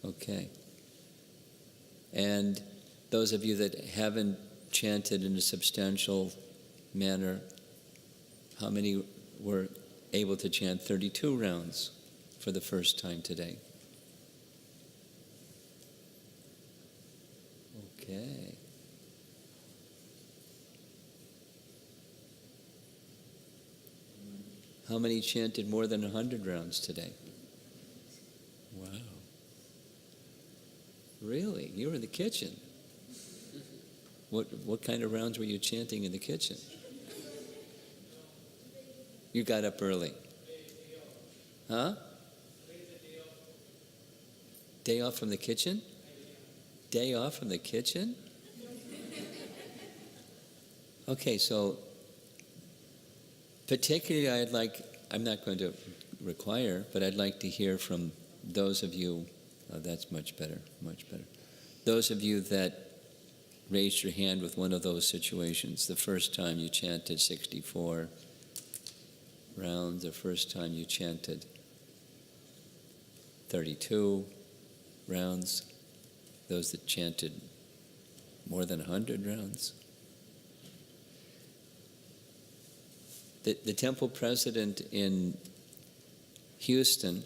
Okay. And those of you that haven't chanted in a substantial manner, how many were able to chant 32 rounds for the first time today? Okay. How many chanted more than 100 rounds today? Wow. Really? You were in the kitchen. What kind of rounds were you chanting in the kitchen? You got up early. Huh? Day off from the kitchen? Day off from the kitchen? Okay, so particularly I'm not going to require, but I'd like to hear from those of you, that's much better. Those of you that raised your hand with one of those situations, the first time you chanted 64 rounds, the first time you chanted 32 rounds, those that chanted more than 100 rounds. The temple president in Houston,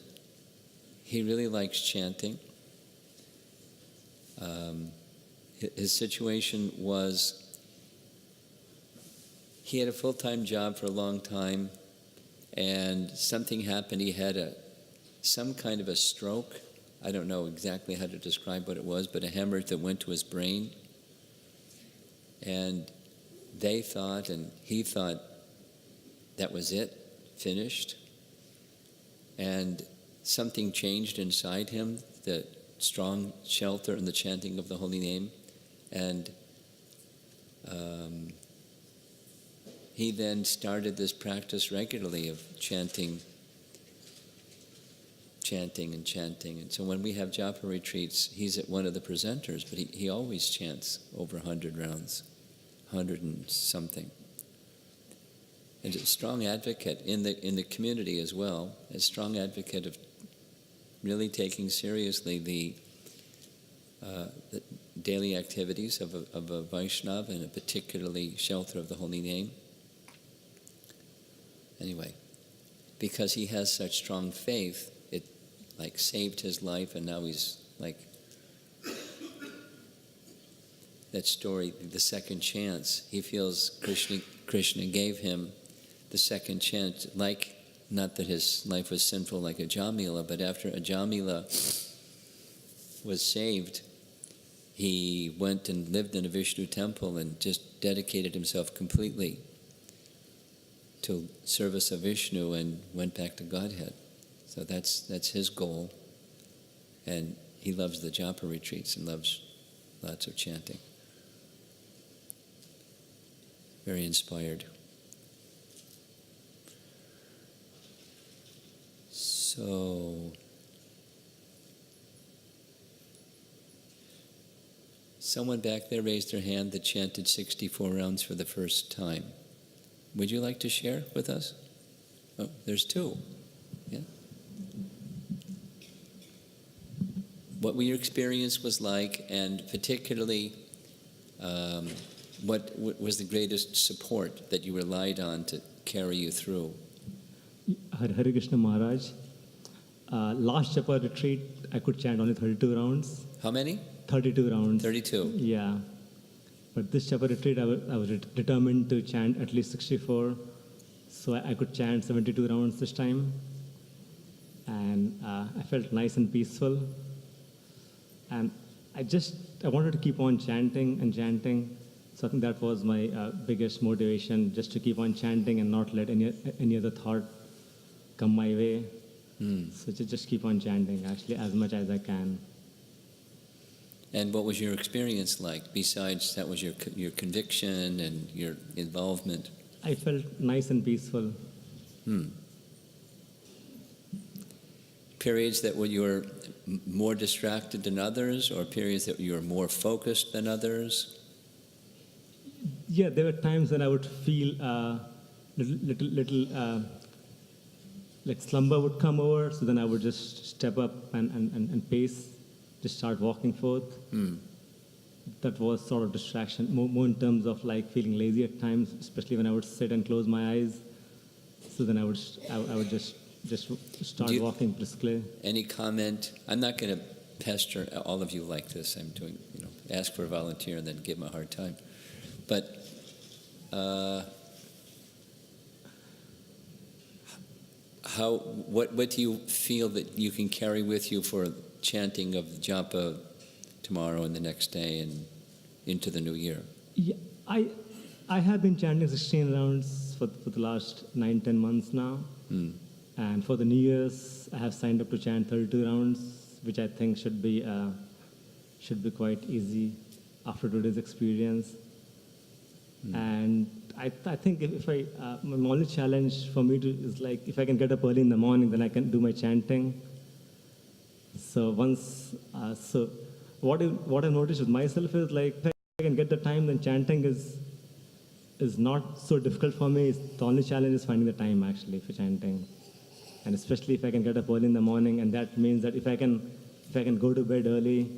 he really likes chanting. His situation was, he had a full-time job for a long time, and something happened. He had some kind of a stroke. I don't know exactly how to describe what it was, but a hemorrhage that went to his brain. And they thought, and he thought, that was it, finished. And something changed inside him, the strong shelter and the chanting of the holy name. And he then started this practice regularly of chanting. And so when we have Japa retreats, he's at one of the presenters, but he always chants over 100 rounds, 100 and something. And a strong advocate in the community as well, a strong advocate of really taking seriously the daily activities of a Vaishnava, and particularly shelter of the holy name. Anyway, because he has such strong faith, it saved his life, and now he's that story, the second chance. He feels Krishna gave him the second chance, not that his life was sinful like Ajamila, but after Ajamila was saved, he went and lived in a Vishnu temple and just dedicated himself completely to service of Vishnu and went back to Godhead. So that's his goal. And he loves the Japa retreats and loves lots of chanting. Very inspired. So, someone back there raised their hand that chanted 64 rounds for the first time. Would you like to share with us? Oh, there's two. Yeah. What your experience was like, and particularly what was the greatest support that you relied on to carry you through? Hare Krishna Maharaj. Last Japa retreat, I could chant only 32 rounds. How many? 32 rounds. 32. Yeah. But this Japa retreat, I was determined to chant at least 64. So I could chant 72 rounds this time. And I felt nice and peaceful. And I wanted to keep on chanting and chanting. So I think that was my biggest motivation, just to keep on chanting and not let any other thought come my way. So just keep on chanting, actually, as much as I can. And what was your experience like? Besides, that was your conviction and your involvement. I felt nice and peaceful. Periods that you were more distracted than others, or periods that you were more focused than others? Yeah, there were times when I would feel little like slumber would come over, so then I would just step up and pace just start walking forth. That was sort of distraction, more in terms of like feeling lazy at times, especially when I would sit and close my eyes. So then I would just start walking briskly. Any comment? I'm not going to pester all of you like this. I'm doing, ask for a volunteer and then give them a hard time. But what do you feel that you can carry with you for chanting of japa tomorrow and the next day and into the new year? Yeah, I have been chanting 16 rounds for the last 9-10 months now. And for the New Year's, I have signed up to chant 32 rounds, which I think should be quite easy after today's experience. And I think if I my only challenge for me is like if I can get up early in the morning, then I can do my chanting. So what I noticed with myself is like if I can get the time, then chanting is not so difficult for me. The only challenge is finding the time actually for chanting, and especially if I can get up early in the morning, and that means that if I can go to bed early,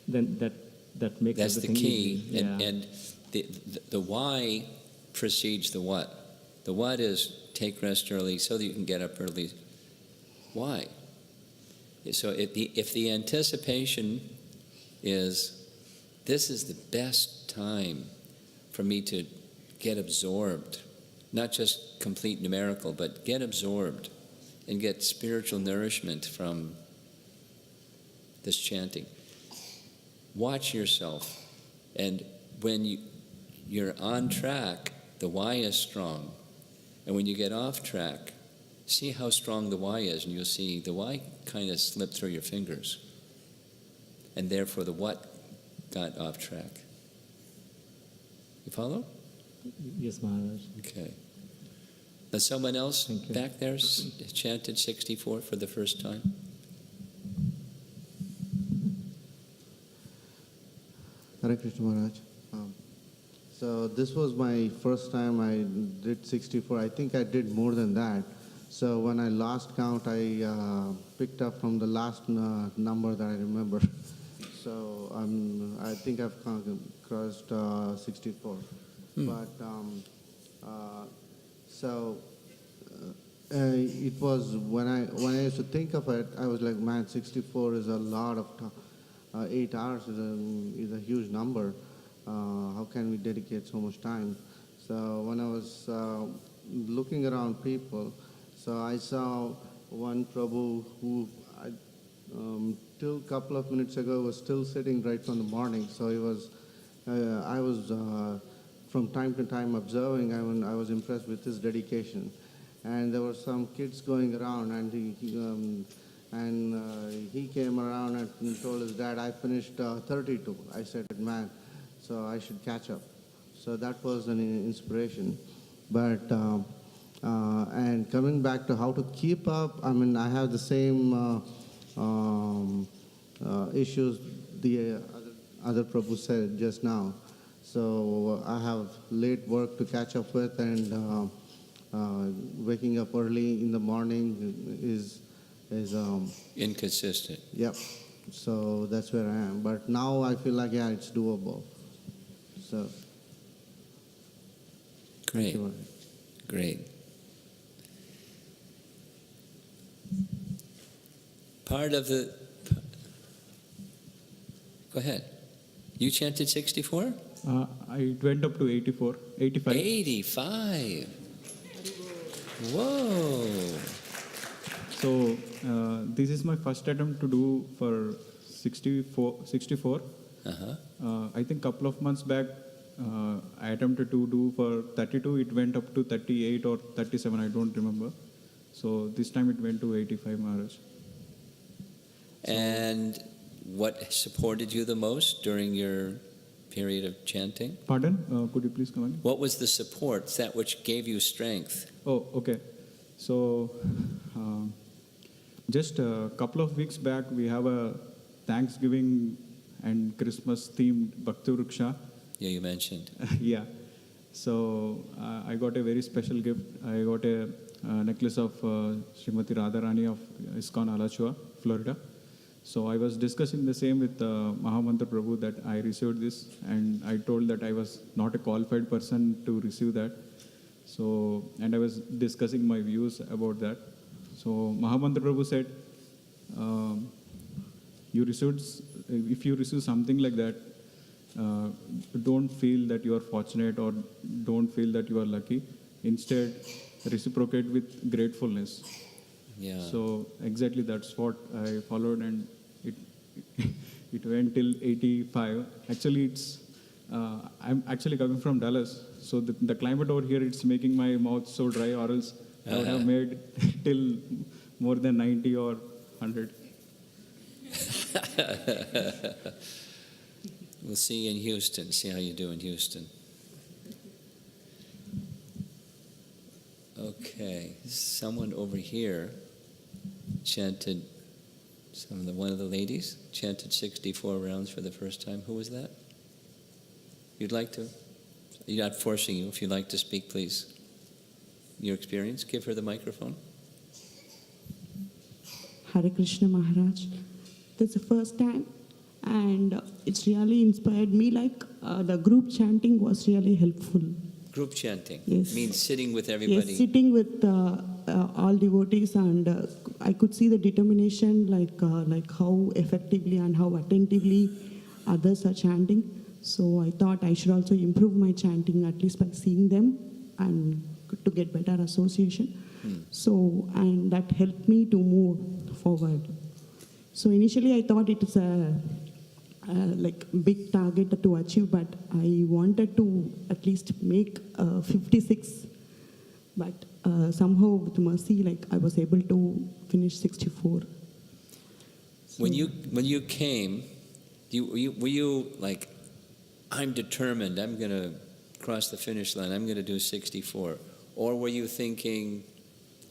then that makes That's the everything key. easy. And the why precedes the what. The what is take rest early so that you can get up early. Why? So if the anticipation is this is the best time for me to get absorbed, not just complete numerical, but get absorbed and get spiritual nourishment from this chanting. Watch yourself, and when you're on track, the why is strong. And when you get off track, see how strong the why is, and you'll see the why kind of slipped through your fingers. And therefore the what got off track. You follow? Yes, Maharaj. Okay. Now someone else back there chanted 64 for the first time? Hare Krishna Maharaj. So this was my first time I did 64. I think I did more than that. So when I lost count, I picked up from the last number that I remember. So I think I've crossed 64. But it was when I used to think of it, I was like, man, 64 is a lot of 8 hours is a huge number. How can we dedicate so much time? So when I was looking around people, so I saw one Prabhu who till a couple of minutes ago was still sitting right from the morning. So he was, I was from time to time observing. I was impressed with his dedication. And there were some kids going around, and he came around and told his dad, I finished 32. I said, man, so I should catch up. So that was an inspiration. But, and coming back to how to keep up, I mean, I have the same issues the other Prabhu said just now. So I have late work to catch up with, and waking up early in the morning is Inconsistent. Yep. So that's where I am. But now I feel like, yeah, it's doable. So. Great. Great. Part of the... Go ahead. You chanted 64? It went up to 85. 85. Whoa. So this is my first attempt to do for 64. I think couple of months back, I attempted to do for 32. It went up to 38 or 37, I don't remember. So this time it went to 85, Maharaj. And what supported you the most during your period of chanting? Pardon? Could you please come again? What was the support, that which gave you strength? Oh, okay. So just a couple of weeks back, we have a Thanksgiving and Christmas themed Bhakti Vriksha. Yeah, you mentioned. Yeah. So I got a very special gift. I got a necklace of Srimati Radharani of ISKCON Alachua, Florida. So I was discussing the same with Mahamantra Prabhu that I received this, and I told that I was not a qualified person to receive that. So, and I was discussing my views about that. So Mahamantra Prabhu said, if you receive something like that, don't feel that you are fortunate or don't feel that you are lucky. Instead, reciprocate with gratefulness. Yeah. So exactly that's what I followed, and it it went till 85. Actually, I'm actually coming from Dallas, so the climate over here, it's making my mouth so dry, or else I would have made till more than 90 or 100. We'll see you in Houston. See how you do in Houston. Okay, someone over here chanted. One of the ladies chanted 64 rounds for the first time. Who was that? You'd like to? You're not forcing you. If you'd like to speak, please. Your experience. Give her the microphone. Hare Krishna Maharaj. That's the first time, and it's really inspired me. Like the group chanting was really helpful. Group chanting. Yes. Means sitting with everybody. Yes, sitting with all devotees, and I could see the determination, like how effectively and how attentively others are chanting. So I thought I should also improve my chanting, at least by seeing them, and to get better association. So, and that helped me to move forward. So initially I thought it is a like big target to achieve, but I wanted to at least make 56. But somehow with mercy, like I was able to finish 64. So When you came, were you like, I'm determined, I'm going to cross the finish line, I'm going to do 64? Or were you thinking,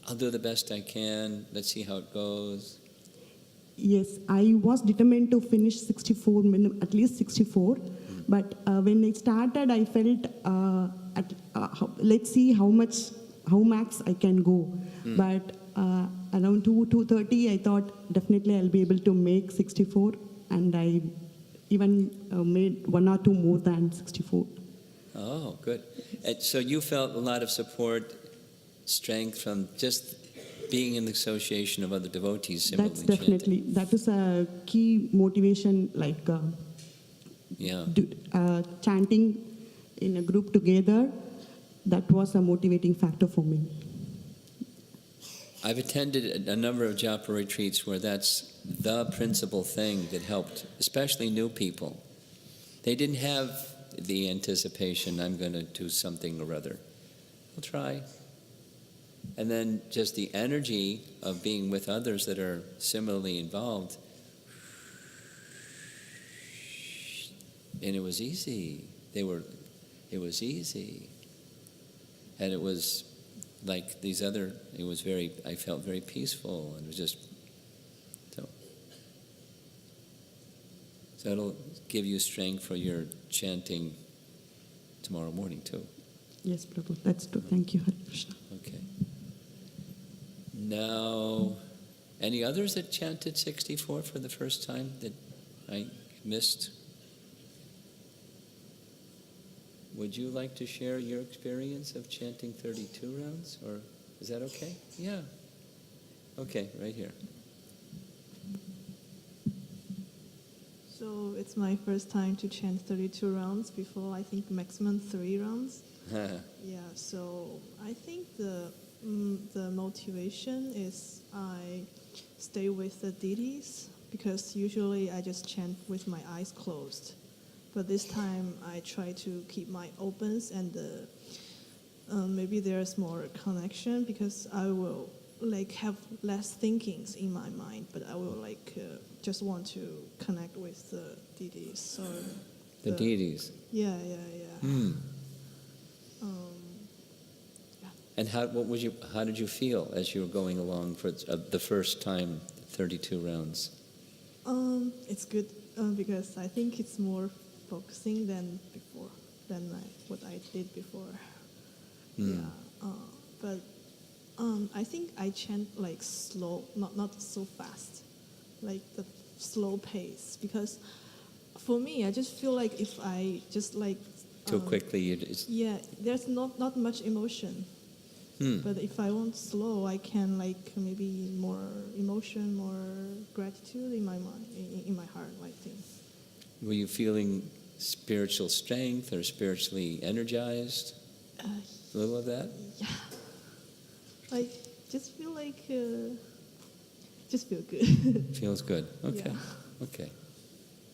I'll do the best I can, let's see how it goes? yes, I was determined to finish 64, at least 64. But when it started, I felt, let's see how max I can go. But around 2:30, I thought definitely I'll be able to make 64, and I even made 1 or 2 more than 64. Oh, good. And so you felt a lot of support, strength from just being in the association of other devotees similarly That's definitely, that is a key motivation, like Yeah. chanting in a group together. That was a motivating factor for me. I've attended a number of Japa retreats where that's the principal thing that helped, especially new people. They didn't have the anticipation, I'm going to do something or other. I'll try. And then just the energy of being with others that are similarly involved. And it was easy. It was easy. And it was like these other, I felt very peaceful, and it was just, so it'll give you strength for your chanting tomorrow morning too. Yes, Prabhu, that's true. Thank you, Hare Krishna. Okay. Now, any others that chanted 64 for the first time that I missed? Would you like to share your experience of chanting 32 rounds, or is that okay? Yeah. Okay, right here. So it's my first time to chant 32 rounds. Before, I think maximum 3 rounds. Yeah, so I think the motivation is I stay with the deities, because usually I just chant with my eyes closed. But this time I try to keep my opens, and maybe there's more connection, because I will like have less thinkings in my mind, but I will just want to connect with the deities. So The deities. Yeah. And how did you feel as you were going along for the first time, 32 rounds? It's good because I think it's more focusing than before, what I did before. Yeah, but I think I chant like slow, not so fast. Like the slow pace, because for me, I just feel like if I just like Too quickly, it's, yeah, there's not much emotion. But if I want slow, I can like maybe more emotion, more gratitude in my mind, in my heart, I think. were you feeling spiritual strength or spiritually energized? A little of that? Yeah, I just feel like just feel good. Feels good. Okay. Yeah. Okay.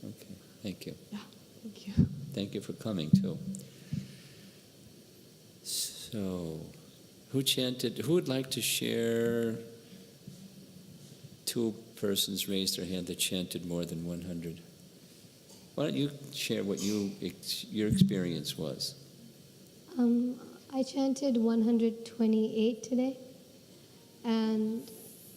Okay. Thank you. Yeah, thank you. Thank you for coming too. So, who chanted? Who would like to share? Two persons raised their hand that chanted more than 100. Why don't you share what your experience was? I chanted 128 today, and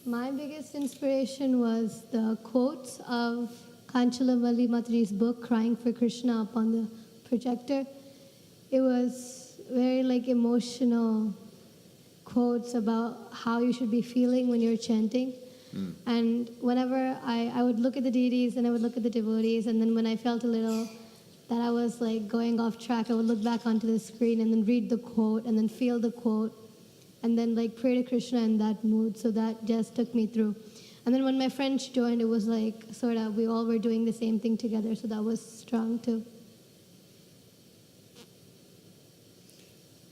my biggest inspiration was the quotes of Kanchalavali Matri's book, Crying for Krishna, up on the projector. It was very like emotional quotes about how you should be feeling when you're chanting. And whenever I would look at the deities and I would look at the devotees, and then when I felt a little that I was like going off track, I would look back onto the screen and then read the quote and then feel the quote and then like pray to Krishna in that mood. So that just took me through. And then when my friends joined, it was like sort of we all were doing the same thing together, so that was strong too.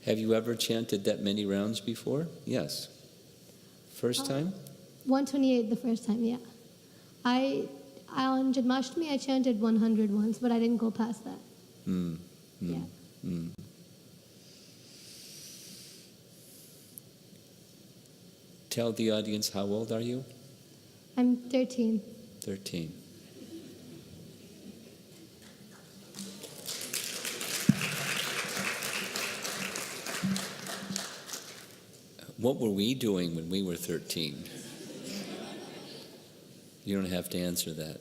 Have you ever chanted that many rounds before? Yes. First time? 128 the first time, yeah. On Janmashtami, I chanted 100 once, but I didn't go past that. Yeah. Tell the audience, how old are you? I'm 13. 13. What were we doing when we were 13? You don't have to answer that.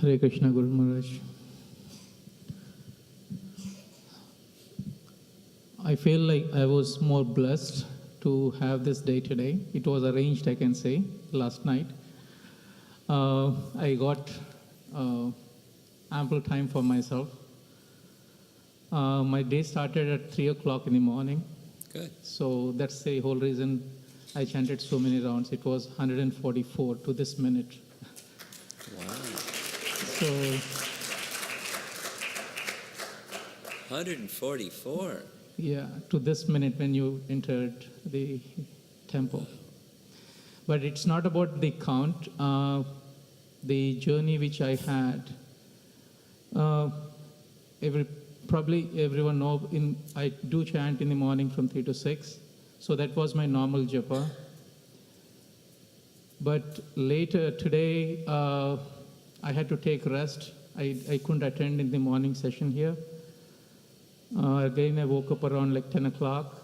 Hare Krishna, Guru Maharaj. I feel like I was more blessed to have this day today. It was arranged, I can say, last night. I got ample time for myself. My day started at 3 o'clock in the morning. Good. So that's the whole reason I chanted so many rounds. It was 144 to this minute. Wow. So 144. yeah, to this minute when you entered the temple. But it's not about the count. The journey which I had, probably everyone know, I do chant in the morning from 3 to 6. So that was my normal japa. But later today, I had to take rest. I couldn't attend in the morning session here. Again, I woke up around like 10 o'clock.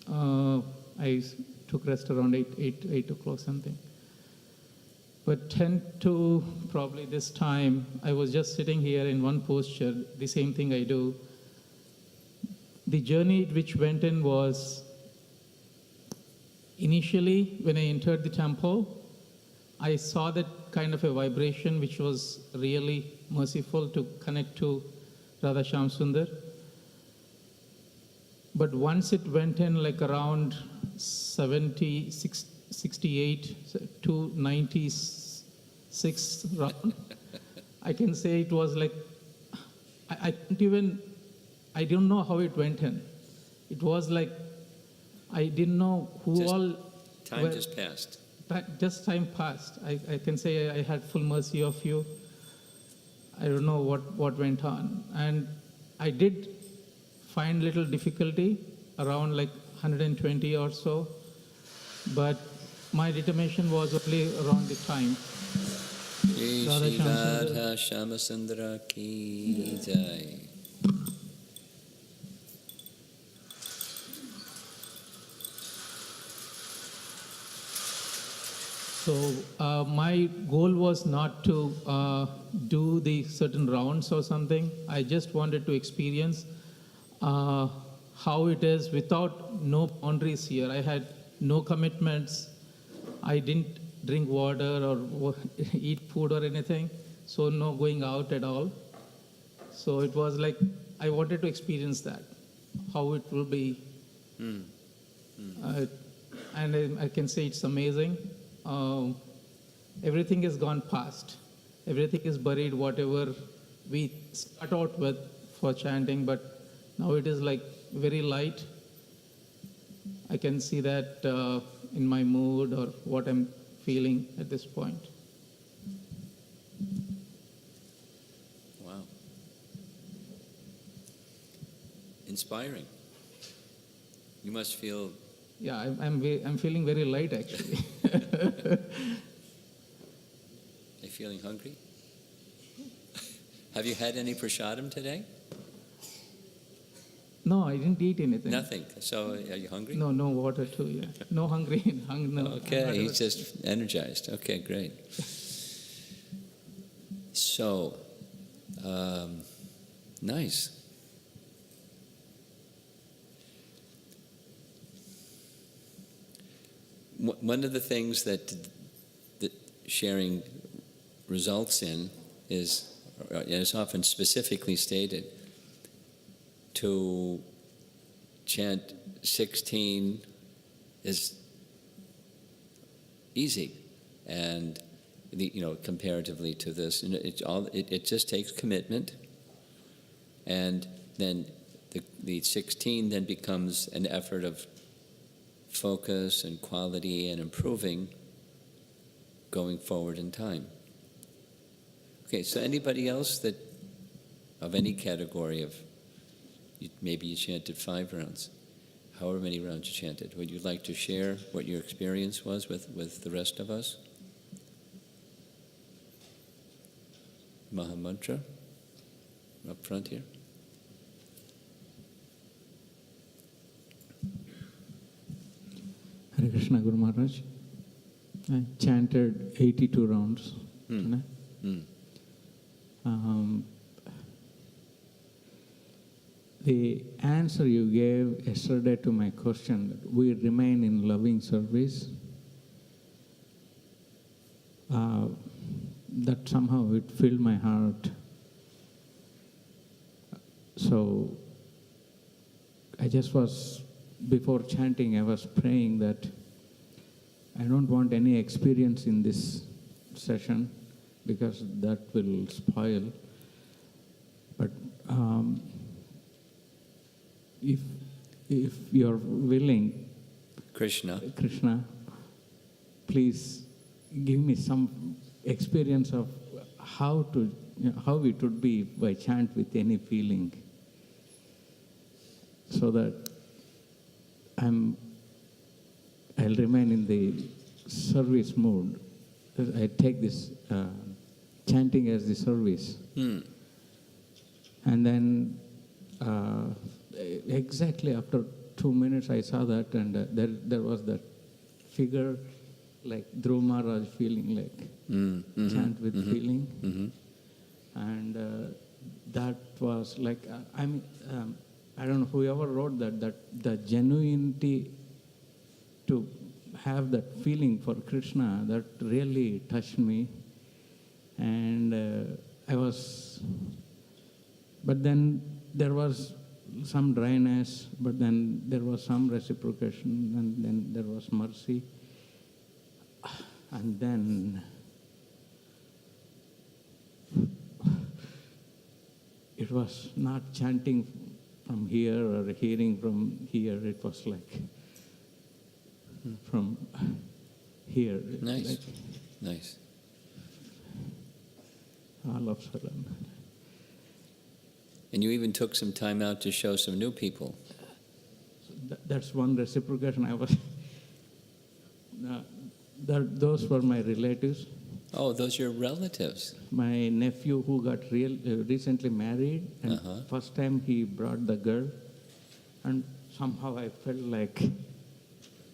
I took rest around 8 o'clock something. But 10 to probably this time, I was just sitting here in one posture, the same thing I do. The journey which went in was, initially when I entered the temple, I saw that kind of a vibration which was really merciful to connect to Radha Shyam Sundar. But once it went in like around 68 to 96 round, I can say it was like, I don't know how it went in. It was like, I didn't know who Just all... Time just passed. Just time passed. I can say I had full mercy of you. I don't know what went on. And I did find little difficulty around like 120 or so. But my determination was only around the time. Shri Shri Radha Shyamasundara ki jai. So my goal was not to do the certain rounds or something. I just wanted to experience how it is without no boundaries here. I had no commitments. I didn't drink water or eat food or anything. So no going out at all. So it was like I wanted to experience that, how it will be. And I can say it's amazing. Everything has gone past. Everything is buried, whatever we start out with for chanting, but now it is like very light. I can see that in my mood or what I'm feeling at this point. Wow. Inspiring. You must feel... Yeah, I'm feeling very light actually. Are you feeling hungry? Have you had any prasadam today? No, I didn't eat anything. Nothing. So are you hungry? No, no water too, yeah. No hungry, no. Okay, he's just energized. Okay, great. So, nice. One of the things that sharing results in is, it's often specifically stated, to chant 16 is easy, and comparatively to this, it just takes commitment, and then the 16 then becomes an effort of focus and quality and improving going forward in time. Okay, so anybody else that of any category of, maybe you chanted 5 rounds, however many rounds you chanted, would you like to share what your experience was with the rest of us? Mahamantra, up front here. Hare Krishna, Guru Maharaj. I chanted 82 rounds. The answer you gave yesterday to my question, that we remain in loving service, that somehow it filled my heart. So I just was, before chanting, I was praying that I don't want any experience in this session because that will spoil. But if you're willing, Krishna, please give me some experience of how it would be if I chant with any feeling, so that I'll remain in the service mood. I take this chanting as the service. And then exactly after 2 minutes I saw that, and there was that figure like Dhruva Maharaj feeling like chant with feeling. And that was like, I don't know, whoever wrote that the genuinity to have that feeling for Krishna, that really touched me. And but then there was some dryness, but then there was some reciprocation, and then there was mercy. And then it was not chanting from here or hearing from here, it was like from here. Nice, like nice. All of a sudden. And you even took some time out to show some new people. That's one reciprocation. I was. Those were my relatives. Oh, those are your relatives. My nephew who got recently married, and first time he brought the girl, and somehow I felt like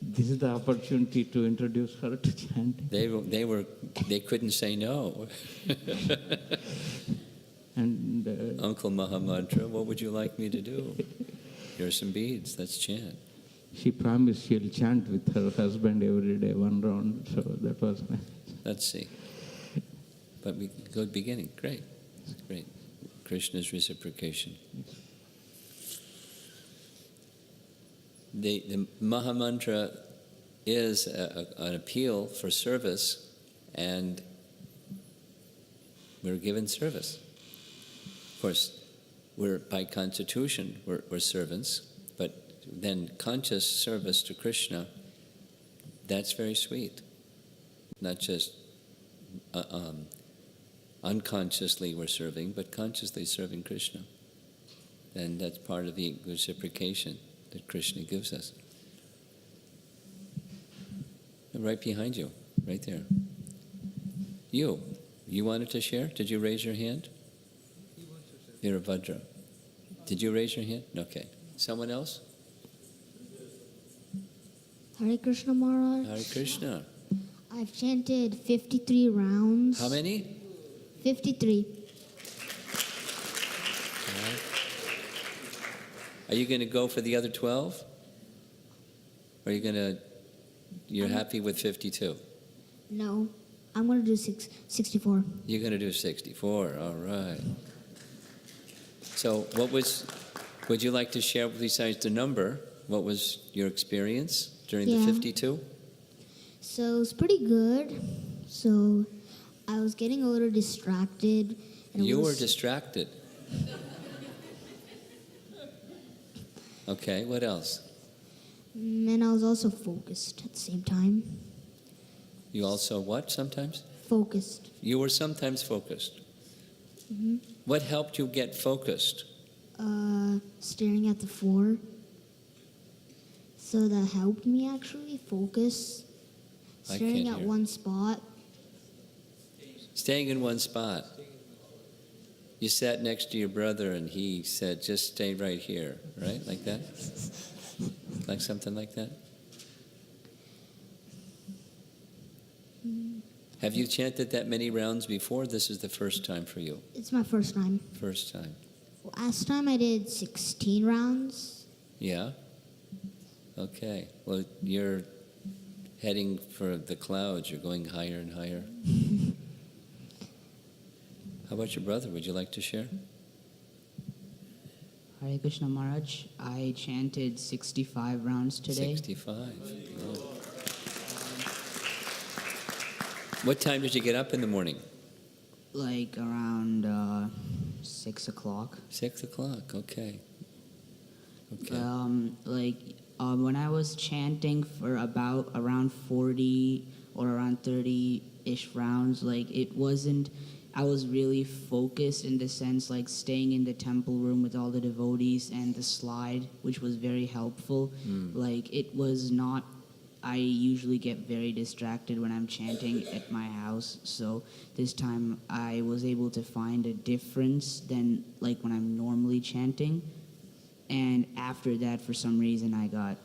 this is the opportunity to introduce her to chanting. They couldn't say no. And Uncle Mahamantra, what would you like me to do? Here are some beads, let's chant. she promised she'll chant with her husband every day, one round. So that was nice. Let's see. But we good beginning. Great. Great. Krishna's reciprocation. The Mahamantra is an appeal for service, and we're given service. Of course, we're by constitution, we're servants, but then conscious service to Krishna, that's very sweet. Not just unconsciously we're serving, but consciously serving Krishna. And that's part of the reciprocation that Krishna gives us. And right behind you, right there. You wanted to share? Did you raise your hand? Virabhadra. Did you raise your hand? Okay. Someone else? Hare Krishna Maharaj. Hare Krishna. I've chanted 53 rounds. How many? 53. Are you going to go for the other 12? Or are you going to, you're happy with 52? No, I'm going to do 64. You're going to do 64, all right. So would you like to share, besides the number, what was your experience during the 52? So it's pretty good. So I was getting a little distracted. And You were distracted. Okay, what else? And I was also focused at the same time. You also what sometimes? Focused. You were sometimes focused. Hmm. What helped you get focused? Staring at the floor. So that helped me actually focus. I Staring can't at hear. one spot. Staying in one spot. You sat next to your brother and he said, just stay right here, right? Like that? Like something like that? Have you chanted that many rounds before? This is the first time for you. It's my first time. First time. Last time I did 16 rounds. Yeah? Okay. Well, you're heading for the clouds. You're going higher and higher. How about your brother? Would you like to share? Hare Krishna Maharaj, I chanted 65 rounds today. 65. Oh. What time did you get up in the morning? Like around 6 o'clock. 6 o'clock, okay. Okay. When I was chanting for about around 40 or around 30-ish rounds, I was really focused in the sense staying in the temple room with all the devotees and the slide, which was very helpful. It was not, I usually get very distracted when I'm chanting at my house. So this time I was able to find a difference than when I'm normally chanting. And after that, for some reason, I got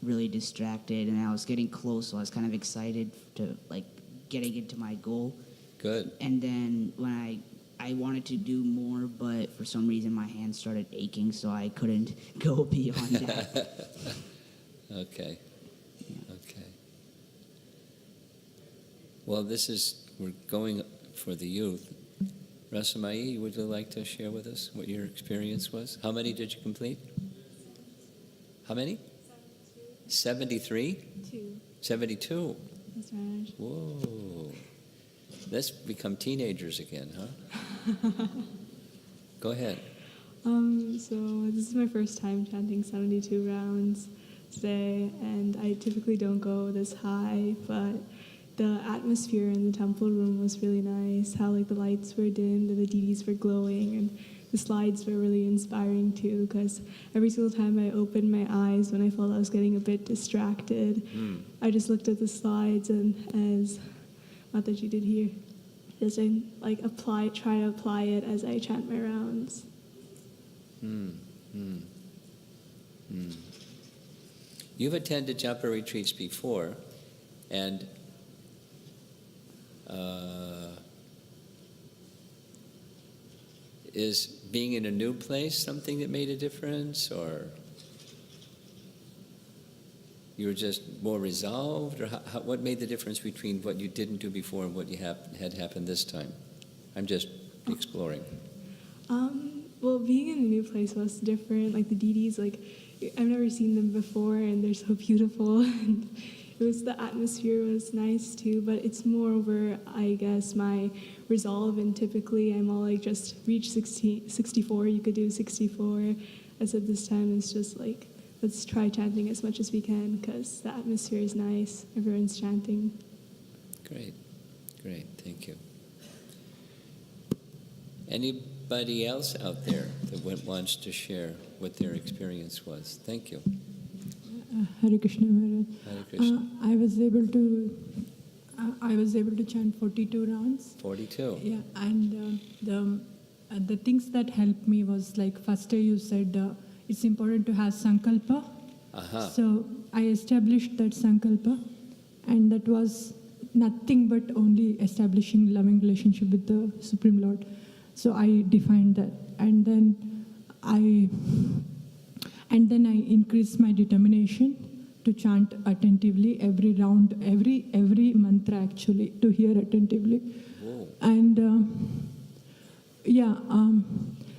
really distracted and I was getting close. So I was kind of excited to getting into my goal. Good. And then when I wanted to do more, but for some reason my hands started aching, so I couldn't go beyond that. Okay. Okay. Well, we're going for the youth. Rasamai, would you like to share with us what your experience was? How many did you complete? How many? 73? 2. 72. That's right. Whoa. Let's become teenagers again, huh? Go ahead. So this is my first time chanting 72 rounds today, and I typically don't go this high, but the atmosphere in the temple room was really nice. How the lights were dimmed and the deities were glowing, and the slides were really inspiring too, because every single time I opened my eyes when I felt I was getting a bit distracted, I just looked at the slides, and as Mataji did here, just try to apply it as I chant my rounds. You've attended Japa retreats before, and is being in a new place something that made a difference, or you were just more resolved, or what made the difference between what you didn't do before and what you had happened this time? I'm just exploring. Well, being in a new place was different. Like the deities, like I've never seen them before, and they're so beautiful. And the atmosphere was nice too. But it's more over, I guess, my resolve. And typically, I'm all like, just reach 64. You could do 64. As of this time, it's just like, let's try chanting as much as we can because the atmosphere is nice. Everyone's chanting. Great, thank you. Anybody else out there that wants to share what their experience was? Thank you. Hare Krishna Maharaj. Hare Krishna. I was able to chant 42 rounds. 42. Yeah, and the things that helped me was like first day you said it's important to have sankalpa. So I established that sankalpa, and that was nothing but only establishing loving relationship with the Supreme Lord. So I defined that, and then I increased my determination to chant attentively every round, every mantra actually, to hear attentively. Whoa. And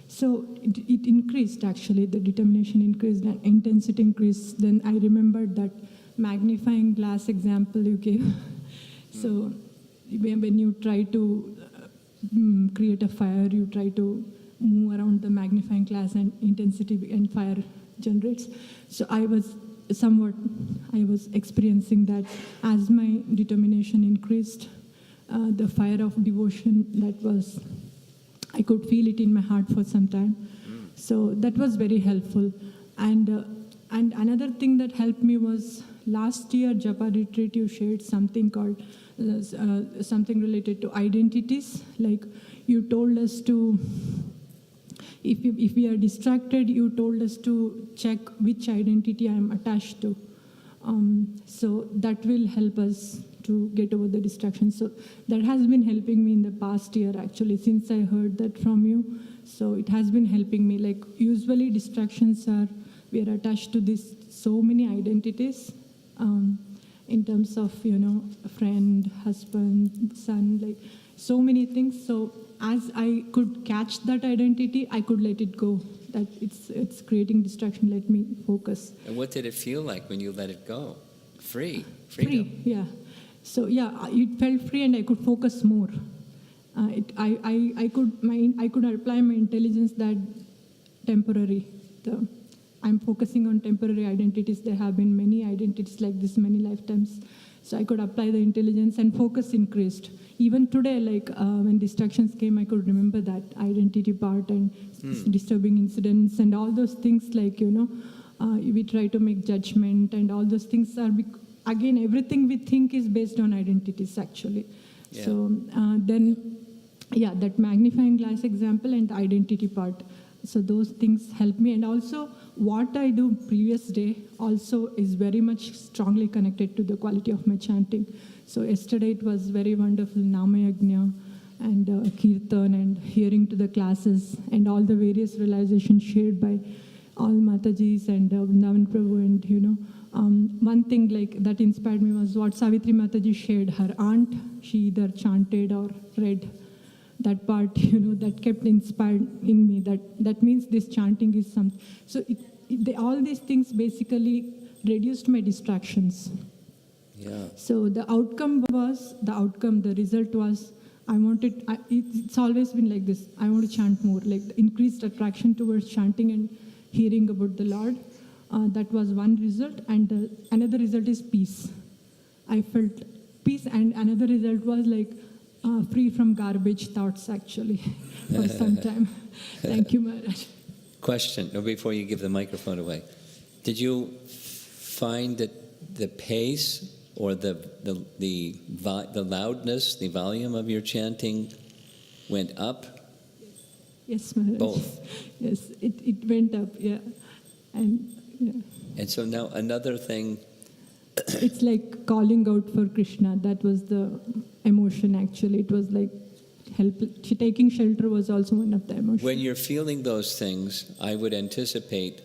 so it increased actually, the determination increased and intensity increased. Then I remembered that magnifying glass example you gave. So when you try to create a fire, you try to move around the magnifying glass and intensity and fire generates. So I was experiencing that as my determination increased, the fire of devotion I could feel it in my heart for some time. So that was very helpful. And another thing that helped me was last year Japa Retreat you shared something called something related to identities. Like you told us to, if we are distracted, you told us to check which identity I am attached to. So that will help us to get over the distraction. So that has been helping me in the past year actually, since I heard that from you. So it has been helping me. Like usually distractions we are attached to this so many identities in terms of, friend, husband, son, like so many things. So as I could catch that identity, I could let it go. That it's creating distraction, let me focus. And what did it feel like when you let it go? Freedom. Free, yeah. So yeah, it felt free and I could focus more. I could apply my intelligence that temporary. I'm focusing on temporary identities. There have been many identities like this many lifetimes. So I could apply the intelligence and focus increased. Even today, like when distractions came, I could remember that identity part and disturbing incidents and all those things like, we try to make judgment and all those things are, again, everything we think is based on identities actually. Yeah. So that magnifying glass example and identity part. So those things help me. And also what I do previous day also is very much strongly connected to the quality of my chanting. So yesterday it was very wonderful Namayagna and Kirtan and hearing to the classes and all the various realizations shared by all Matajis and Vrindavan Prabhu. And one thing like that inspired me was what Savitri Mataji shared. Her aunt, she either chanted or read. That part, that kept inspiring me. That means this chanting is something. So all these things basically reduced my distractions. Yeah. So the result was, it's always been like this. I want to chant more, like the increased attraction towards chanting and hearing about the Lord. That was one result. And another result is peace. I felt peace. And another result was like, free from garbage thoughts, actually, for some time. Thank you, Maharaj. Question, before you give the microphone away. Did you find that the pace or the loudness, the volume of your chanting went up? Yes, Maharaj. Both? Yes, it went up, yeah. And Yeah. And so now another thing, It's like calling out for Krishna. That was the emotion actually. It was like taking shelter was also one of the emotions. when you're feeling those things, I would anticipate,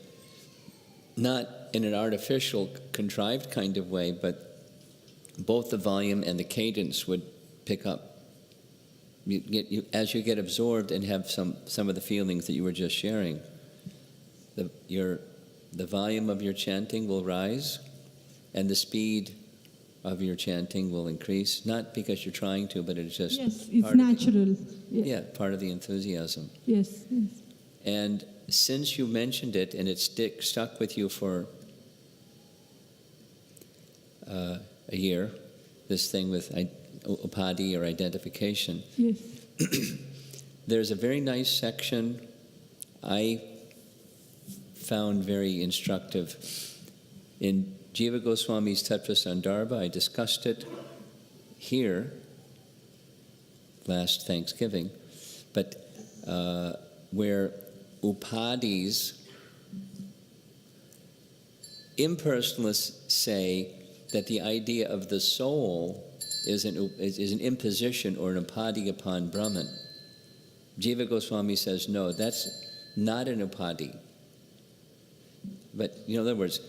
not in an artificial, contrived kind of way, but both the volume and the cadence would pick up. As you get absorbed and have some of the feelings that you were just sharing, the volume of your chanting will rise, and the speed of your chanting will increase, not because you're trying to, but it's just Yes, it's natural. part of the enthusiasm. Yes, yes. And since you mentioned it, and it stuck with you for a year, this thing with upadhi or identification. Yes. There's a very nice section I found very instructive in Jiva Goswami's Tattva Sandarbha. I discussed it here last Thanksgiving, but where upadhis, impersonalists say that the idea of the soul is an imposition or an upadhi upon Brahman. Jiva Goswami says, no, that's not an upadhi. But, in other words,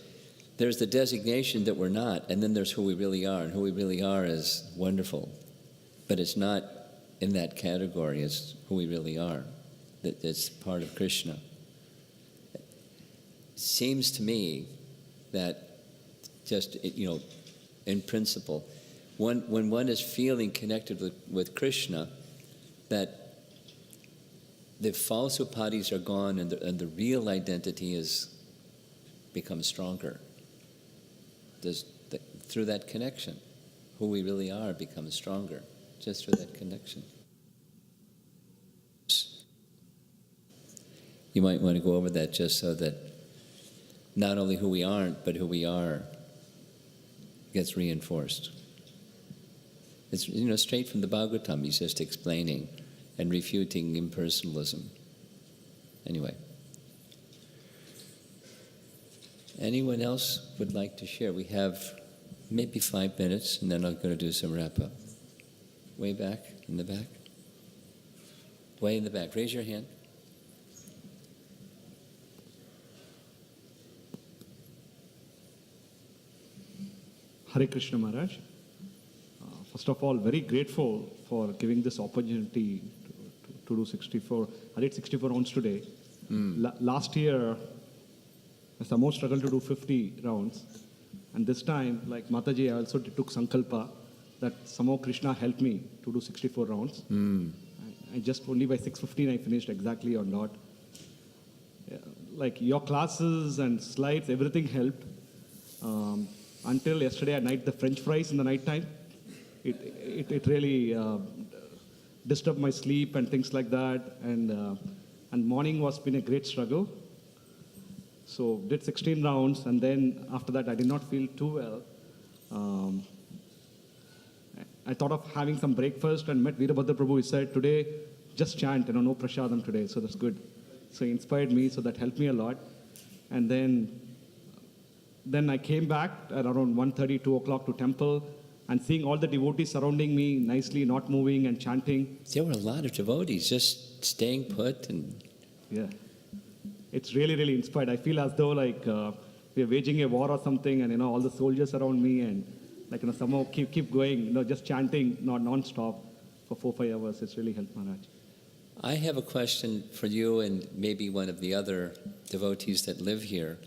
there's the designation that we're not, and then there's who we really are, and who we really are is wonderful. But it's not in that category, it's who we really are. It's part of Krishna. It seems to me that just, in principle, when one is feeling connected with Krishna, that the false upadhis are gone and the real identity becomes stronger. Through that connection, who we really are becomes stronger, just through that connection. You might want to go over that just so that not only who we aren't, but who we are gets reinforced. It's straight from the Bhagavatam. He's just explaining and refuting impersonalism. Anyway. Anyone else would like to share? We have maybe 5 minutes, and then I'm going to do some wrap-up. Way back, in the back. Way in the back. Raise your hand. Hare Krishna Maharaj. First of all, very grateful for giving this opportunity to do 64. I did 64 rounds today. Last year, I somehow struggled to do 50 rounds. And this time, like Mataji, I also took Sankalpa that somehow Krishna helped me to do 64 rounds. I just only by 6:15 I finished exactly on dot. Like your classes and slides, everything helped. Until yesterday at night, the French fries in the night time, it really disturbed my sleep and things like that. And morning was been a great struggle. So did 16 rounds, and then after that I did not feel too well. I thought of having some breakfast and met Veerabhadra Prabhu. He said, today, just chant, no prasadam today, so that's good. So he inspired me, so that helped me a lot. And then I came back at around 1:30, 2 o'clock to temple, and seeing all the devotees surrounding me nicely, not moving and chanting. There were a lot of devotees just staying put and... Yeah. It's really, really inspired. I feel as though like we're waging a war or something, and all the soldiers around me, and somehow keep going, just chanting, not non-stop for 4-5 hours. It's really helped Maharaj. I have a question for you and maybe one of the other devotees that live here.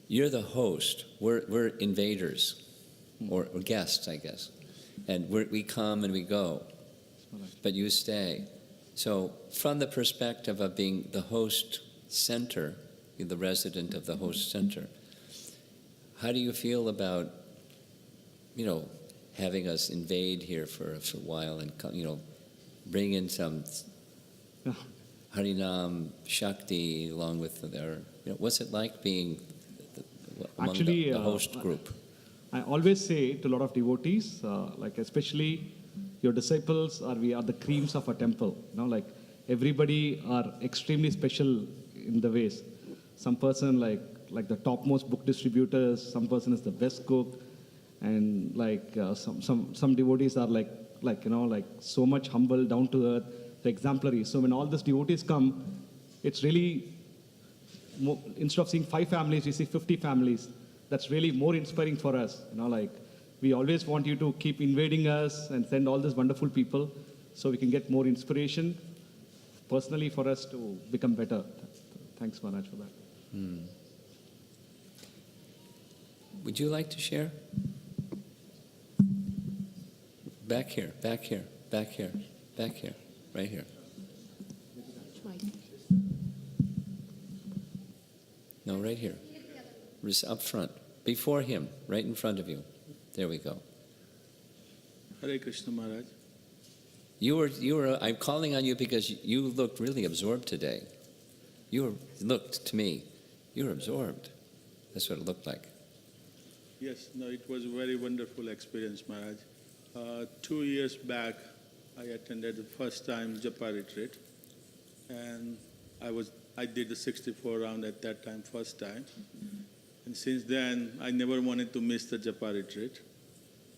You're the host. We're invaders, or guests, I guess. And we come and we go, but you stay. So from the perspective of being the host center, the resident of the host center, how do you feel about, having us invade here for a while and, bring in some Harinam Shakti along with their, what's it like being among the host group? I always say to a lot of devotees, especially your disciples we are the creams of a temple. Everybody are extremely special in the ways. Some person like the topmost book distributors. Some person is the best cook, and like some devotees are like so much humble, down to earth, exemplary. So when all these devotees come, it's really instead of seeing 5 families, we see 50 families. That's really more inspiring for us. We always want you to keep invading us and send all these wonderful people, so we can get more inspiration personally for us to become better. Thanks, Maharaj, for that. Would you like to share? Back here, back here, back here, back here, right here. No, right here. Up front. Before him, right in front of you. There we go. Hare Krishna Maharaj. I'm calling on you because you looked really absorbed today. Looked to me, you were absorbed. That's what it looked like. Yes, no, it was a very wonderful experience, Maharaj. 2 years back, I attended the first time Japa Retreat, and I did the 64 round at that time, first time. And since then, I never wanted to miss the Japa Retreat.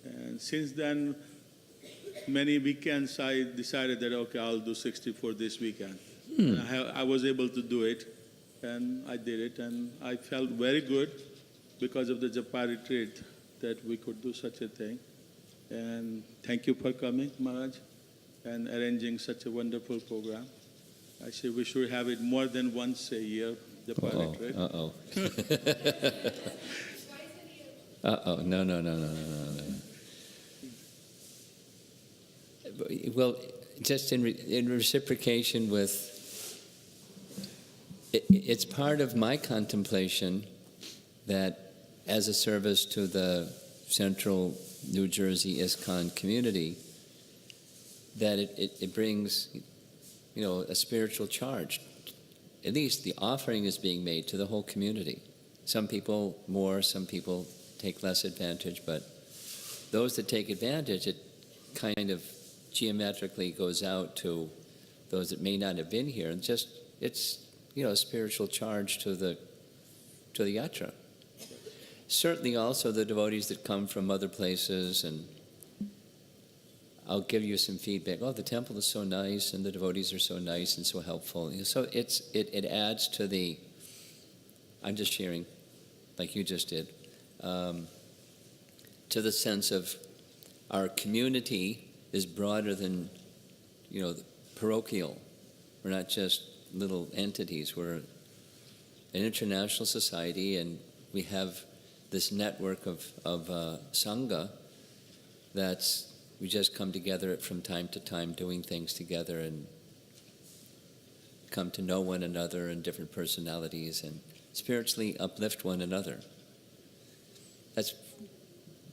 And since then, many weekends I decided that, okay, I'll do 64 this weekend. And I was able to do it, and I did it, and I felt very good because of the Japa Retreat that we could do such a thing. And thank you for coming, Maharaj, and arranging such a wonderful program. I say we should have it more than once a year, Japa Retreat. Uh-oh. Uh-oh. No. Well, just in reciprocation with, it's part of my contemplation that as a service to the Central New Jersey ISKCON community, that it brings, a spiritual charge. At least the offering is being made to the whole community. Some people more, some people take less advantage, but those that take advantage, it kind of geometrically goes out to those that may not have been here, and just it's a spiritual charge to the yatra. Certainly also the devotees that come from other places, and I'll give you some feedback. Oh, the temple is so nice, and the devotees are so nice and so helpful. So it adds to the, I'm just sharing, like you just did, to the sense of our community is broader than, the parochial. We're not just little entities. We're an international society, and we have this network of Sangha we just come together from time to time doing things together and come to know one another and different personalities and spiritually uplift one another. That's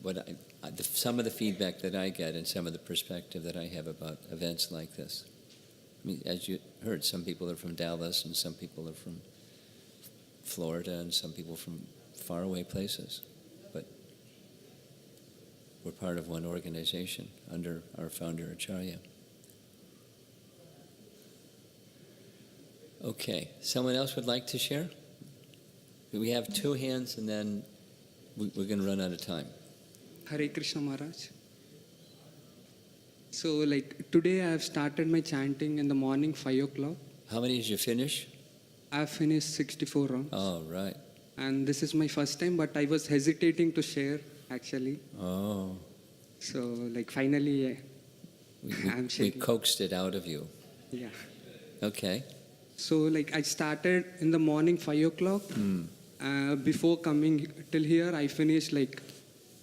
what some of the feedback that I get and some of the perspective that I have about events like this. I mean, as you heard, some people are from Dallas and some people are from Florida and some people from faraway places. But we're part of one organization under our founder, Acharya. Okay, someone else would like to share? We have 2 hands and then we're going to run out of time. Hare Krishna Maharaj. So today I have started my chanting in the morning 5 o'clock. How many did you finish? I have finished 64 rounds. Oh, right. And this is my first time, but I was hesitating to share actually. Oh. So finally I'm sharing. We coaxed it out of you. Yeah. Okay. So I started in the morning 5 o'clock. Before coming till here, I finished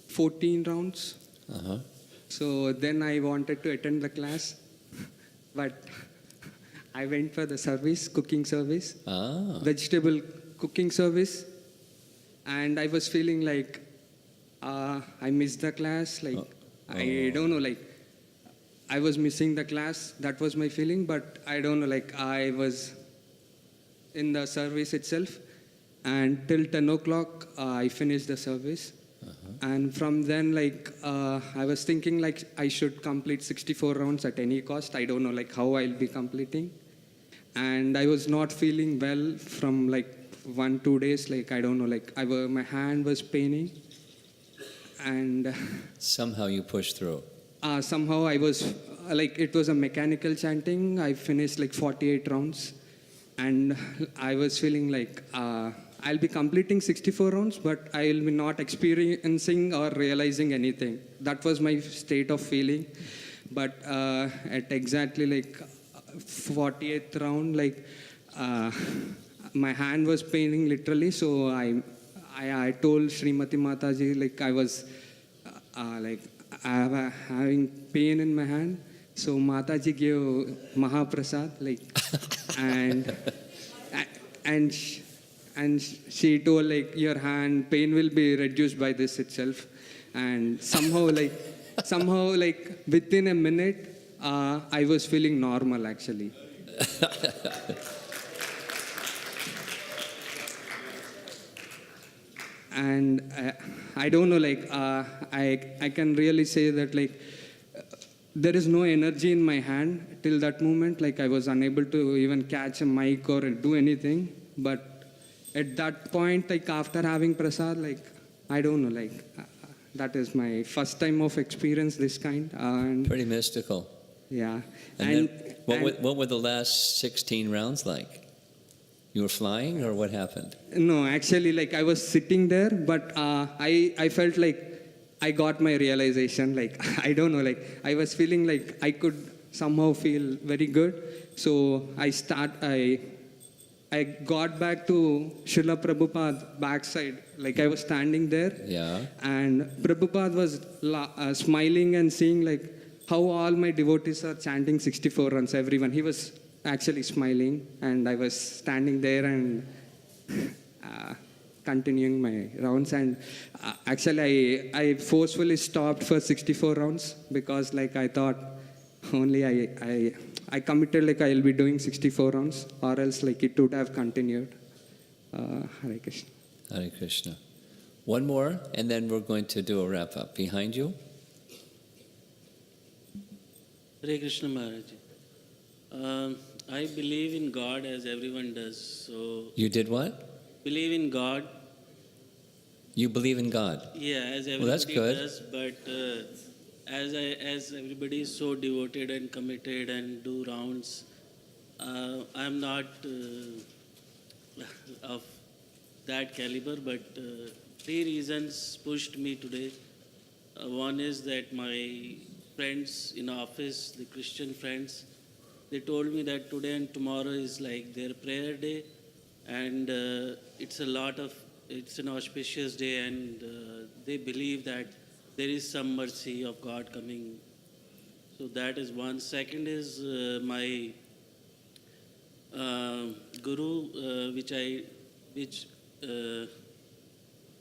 14 rounds. Uh-huh. So then I wanted to attend the class, but I went for the service, cooking service, vegetable cooking service, and I was feeling I missed the class. I don't know, I was missing the class. That was my feeling, but I don't know, I was in the service itself, and till 10 o'clock I finished the service. And from then, I was thinking, I should complete 64 rounds at any cost. I don't know, how I'll be completing. And I was not feeling well from, 1-2 days, like I don't know, like my hand was paining, and somehow you pushed through. Somehow I was like, it was a mechanical chanting. I finished like 48 rounds, and I was feeling like I'll be completing 64 rounds, but I will be not experiencing or realizing anything. That was my state of feeling. But at exactly like 48th round, like my hand was paining literally. So I told Srimati Mataji, like I was like having pain in my hand. So Mataji gave Mahaprasad, like, and she told, like, your hand pain will be reduced by this itself. And somehow like within a minute, I was feeling normal actually. And I don't know, like I can really say that, like, there is no energy in my hand till that moment. Like I was unable to even catch a mic or do anything. But at that point, like after having prasad, like I don't know, like that is my first time of experience this kind. And pretty mystical. Yeah. And then what were the last 16 rounds like? You were flying, or what happened? No, actually, like I was sitting there, but I felt like I got my realization. Like I don't know, like I was feeling like I could somehow feel very good. So I got back to Srila Prabhupada backside. Like I was standing there. Yeah. And Prabhupada was smiling and seeing like how all my devotees are chanting 64 runs, everyone. He was actually smiling, and I was standing there and continuing my rounds. And actually I forcefully stopped for 64 rounds because like I thought only I committed like I'll be doing 64 rounds, or else like it would have continued. Hare Krishna. Hare Krishna. One more, and then we're going to do a wrap up. Behind you. Hare Krishna Maharaj. I believe in God as everyone does. So You did what? Believe in God. You believe in God? Yeah, as everybody well, that's good. does. But as everybody is so devoted and committed and do rounds, I'm not of that caliber. But 3 reasons pushed me today. One is that my friends in office, the Christian friends, they told me that today and tomorrow is like their prayer day, and it's an auspicious day, and they believe that there is some mercy of God coming. So that is one. Second is my guru, which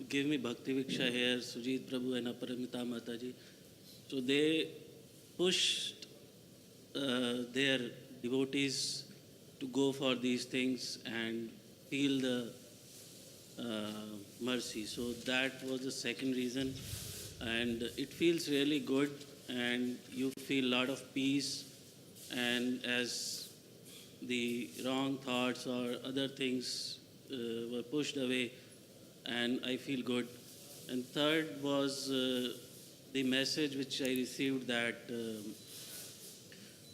gave me Bhakti Viksha here, Sujit Prabhu and Aparamita Mataji. So they pushed their devotees to go for these things and feel the mercy. So that was the second reason. And it feels really good, and you feel a lot of peace, and as the wrong thoughts or other things were pushed away, and I feel good. And third was the message which I received that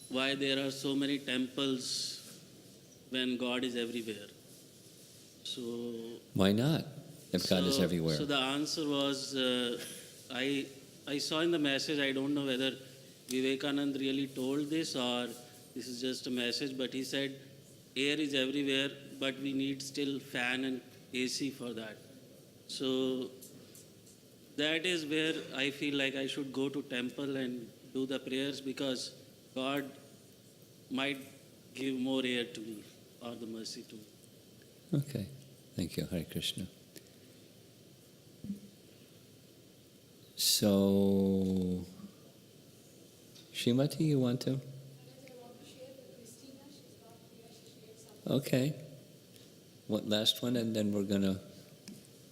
why there are so many temples when God is everywhere. So why not, if God is everywhere? So the answer was, I saw in the message, I don't know whether Vivekanand really told this or this is just a message, but he said air is everywhere, but we need still fan and AC for that. So that is where I feel like I should go to temple and do the prayers, because God might give more air to me or the mercy to me. Okay. Thank you. Hare Krishna. So, Srimati, you want to? Okay. What last one, and then we're going to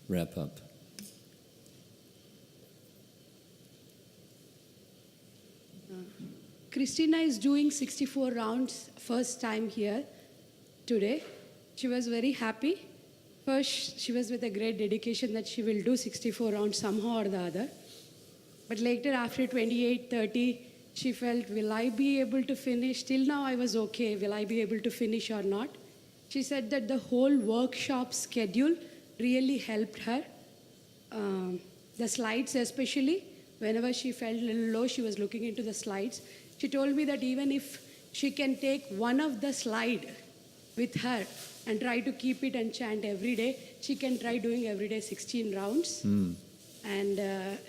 wrap up. Christina is doing 64 rounds, first time here today. She was very happy. first she was with a great dedication that she will do 64 rounds somehow or the other. But later, after 28, 30, she felt, will I be able to finish? Till now, I was okay. Will I be able to finish or not? She said that the whole workshop schedule really helped her. The slides especially, whenever she felt a little low, she was looking into the slides. She told me that even if she can take one of the slide with her and try to keep it and chant every day, she can try doing every day 16 rounds. And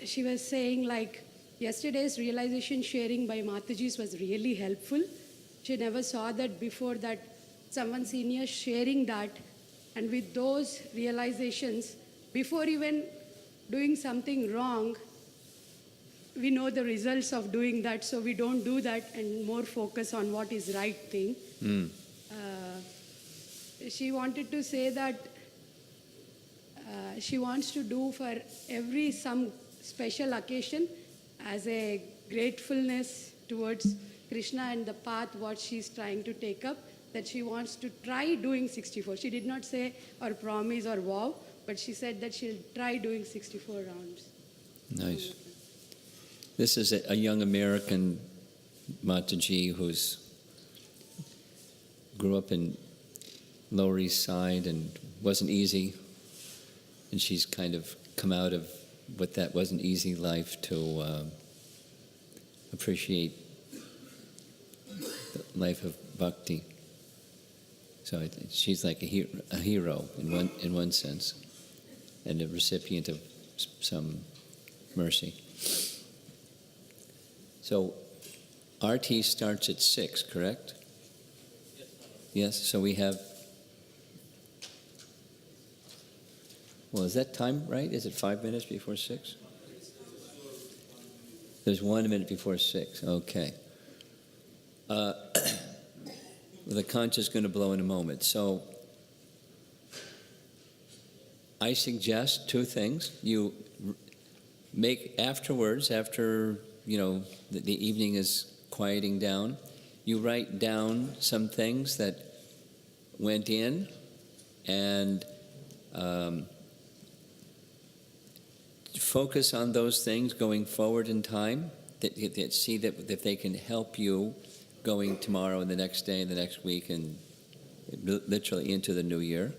she was saying like, yesterday's realization sharing by Mataji's was really helpful. She never saw that before, that someone senior sharing that. And with those realizations, before even doing something wrong, we know the results of doing that, so we don't do that and more focus on what is right thing. She wanted to say that she wants to do for every some special occasion as a gratefulness towards Krishna and the path what she's trying to take up, that she wants to try doing 64. She did not say or promise or vow, but she said that she'll try doing 64 rounds. Nice. This is a young American Mataji who's grew up in Lower East Side and wasn't easy. And she's kind of come out of what that wasn't easy life to appreciate the life of bhakti. So she's like a hero in one sense, and a recipient of some mercy. So RT starts at 6, correct? Yes, so we have... Well, is that time right? Is it 5 minutes before 6? There's 1 minute before 6. Okay. The conch is going to blow in a moment. So I suggest 2 things. You make afterwards, after the evening is quieting down, you write down some things that went in and focus on those things going forward in time, that see that they can help you going tomorrow and the next day and the next week and literally into the new year.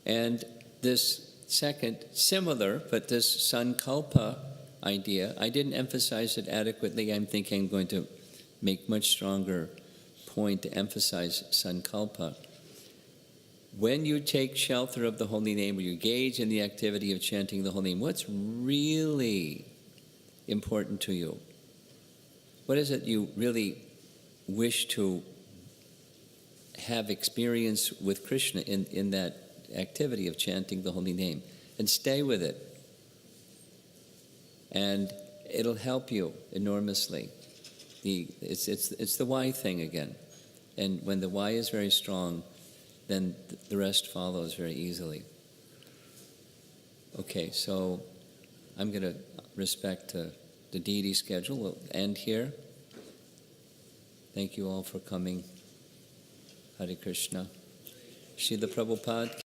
And this second, similar, but this sankalpa idea, I didn't emphasize it adequately. I'm thinking I'm going to make much stronger point to emphasize sankalpa. When you take shelter of the holy name, or you engage in the activity of chanting the holy name, what's really important to you? What is it you really wish to have experience with Krishna in that activity of chanting the holy name? And stay with it. And it'll help you enormously. It's the why thing again. And when the why is very strong, then the rest follows very easily. Okay, so I'm going to respect the deity schedule. We'll end here. Thank you all for coming. Hare Krishna. Srila Prabhupada.